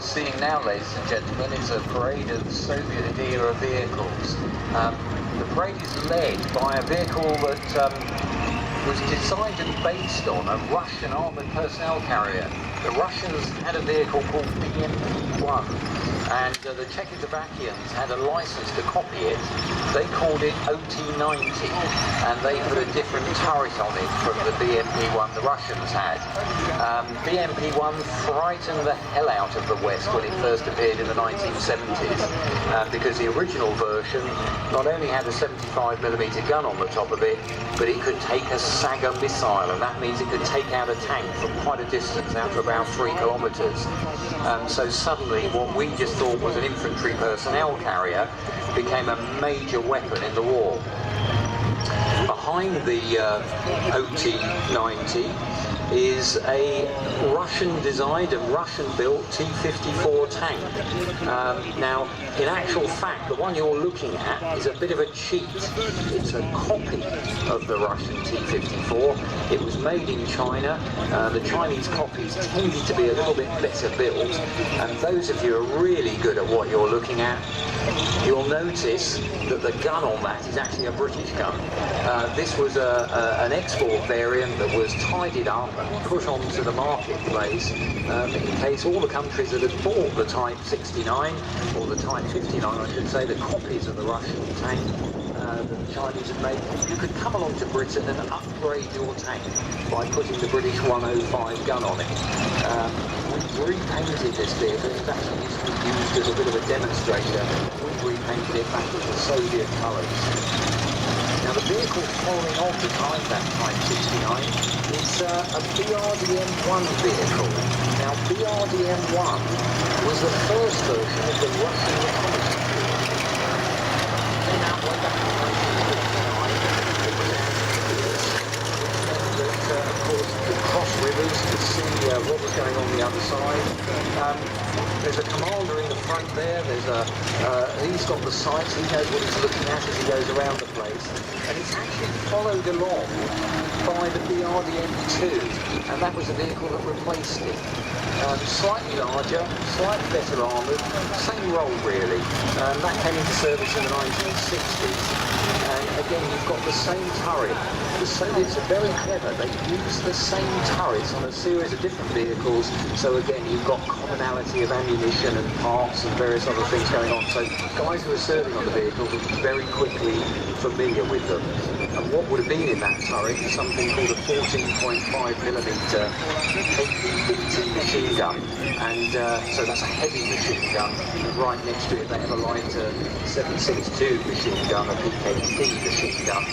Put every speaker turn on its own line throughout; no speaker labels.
we're seeing now, ladies and gentlemen, is a parade of Soviet-era vehicles. The parade is led by a vehicle that was designed and based on a Russian armoured personnel carrier. The Russians had a vehicle called BMP-1, and the Czechoslovakians had a license to copy it. They called it OT-90, and they put a different turret on it from the BMP-1 the Russians had. BMP-1 frightened the hell out of the West when it first appeared in the 1970s, because the original version not only had a 75mm gun on the top of it, but it could take a Saga missile, and that means it could take out a tank from quite a distance, out to about 3 kilometres. So suddenly what we just thought was an infantry personnel carrier became a major weapon in the war. Behind the OT-90 is a Russian-designed and Russian-built T-54 tank. Now, in actual fact, the one you're looking at is a bit of a cheat. It's a copy of the Russian T-54. It was made in China. The Chinese copies tended to be a little bit better built, and those of you who are really good at what you're looking at, you'll notice that the gun on that is actually a British gun. This was an export variant that was tidied up and put onto the marketplace in case all the countries that had bought the Type 69, or the Type 59 I should say, the copies of the Russian tank that the Chinese had made, you could come along to Britain and upgrade your tank by putting the British 105 gun on it. We repainted this vehicle. It actually used to be used as a bit of a demonstrator. We repainted it back with the Soviet colours. Now the vehicle following on behind that Type 69 is a BRDM-1 vehicle. Now BRDM-1 was the first version of the Russian reconnaissance vehicle. It came out way back in 1959. It was amphibious, which meant that of course you could cross rivers to see what was going on the other side. There's a commander in the front there. He's got the sights. He knows what he's looking at as he goes around the place. And it's actually followed along by the BRDM-2, and that was a vehicle that replaced it. Slightly larger, slightly better armoured, same role really. That came into service in the 1960s. And again, you've got the same turret. The Soviets are very clever. They use the same turrets on a series of different vehicles. So again, you've got commonality of ammunition and parts and various other things going on. So guys who are serving on the vehicle will be very quickly familiar with them. And what would have been in that turret is something called a 14.5mm HVT machine gun. And so that's a heavy machine gun. And right next to it they have a lighter 7.62 machine gun, a PKP machine gun.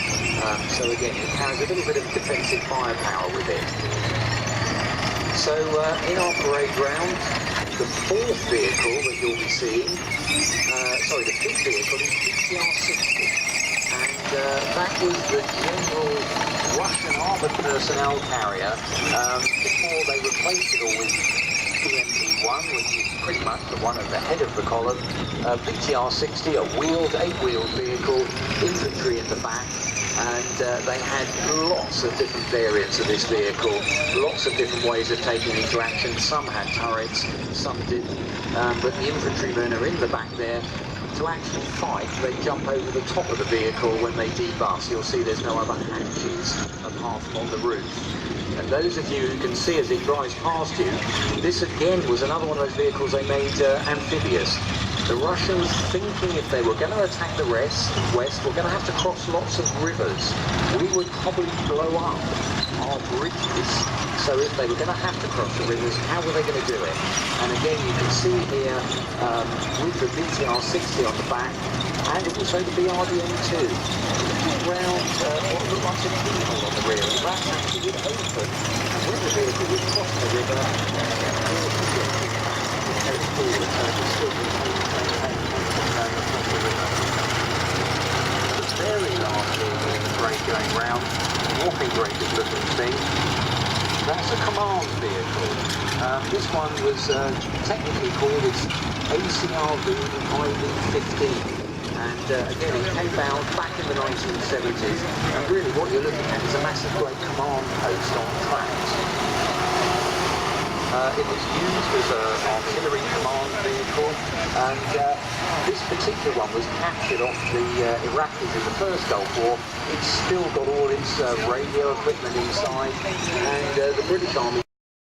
So again, it carries a little bit of defensive firepower with it. So in our parade ground, the fourth vehicle that you'll be seeing, the fifth vehicle is BTR-60. And that was the general Russian armoured personnel carrier before they replaced it all with BMP-1, which is pretty much the one at the head of the column. BTR-60, a wheeled, 8-wheeled vehicle, infantry in the back. And they had lots of different variants of this vehicle, lots of different ways of taking into action. Some had turrets, some didn't, but the infantrymen are in the back there. To actually fight, they jump over the top of the vehicle when they debus. You'll see there's no other hatches apart from on the roof. And those of you who can see as it drives past you, this again was another one of those vehicles they made amphibious. The Russians, thinking if they were going to attack the west, we're going to have to cross lots of rivers. We would probably blow up our bridges. So if they were going to have to cross the rivers, how were they going to do it? And again, you can see here with the BTR-60 on the back, and also the BRDM-2. Round what looked like a keyhole on the rear, and that actually would open. And when the vehicle would cross the river, it goes forward, so it still very large vehicle in the parade going round, whopping great good looking thing. That's a command vehicle. This one was technically called its ACRV IV-15. And again, it came out back in the 1970s. And really what you're looking at is a massive great command post on tracks. It was used as an artillery command And this particular one was captured off the Iraqis in the first Gulf War. It's still got all its radio equipment inside, and the British Army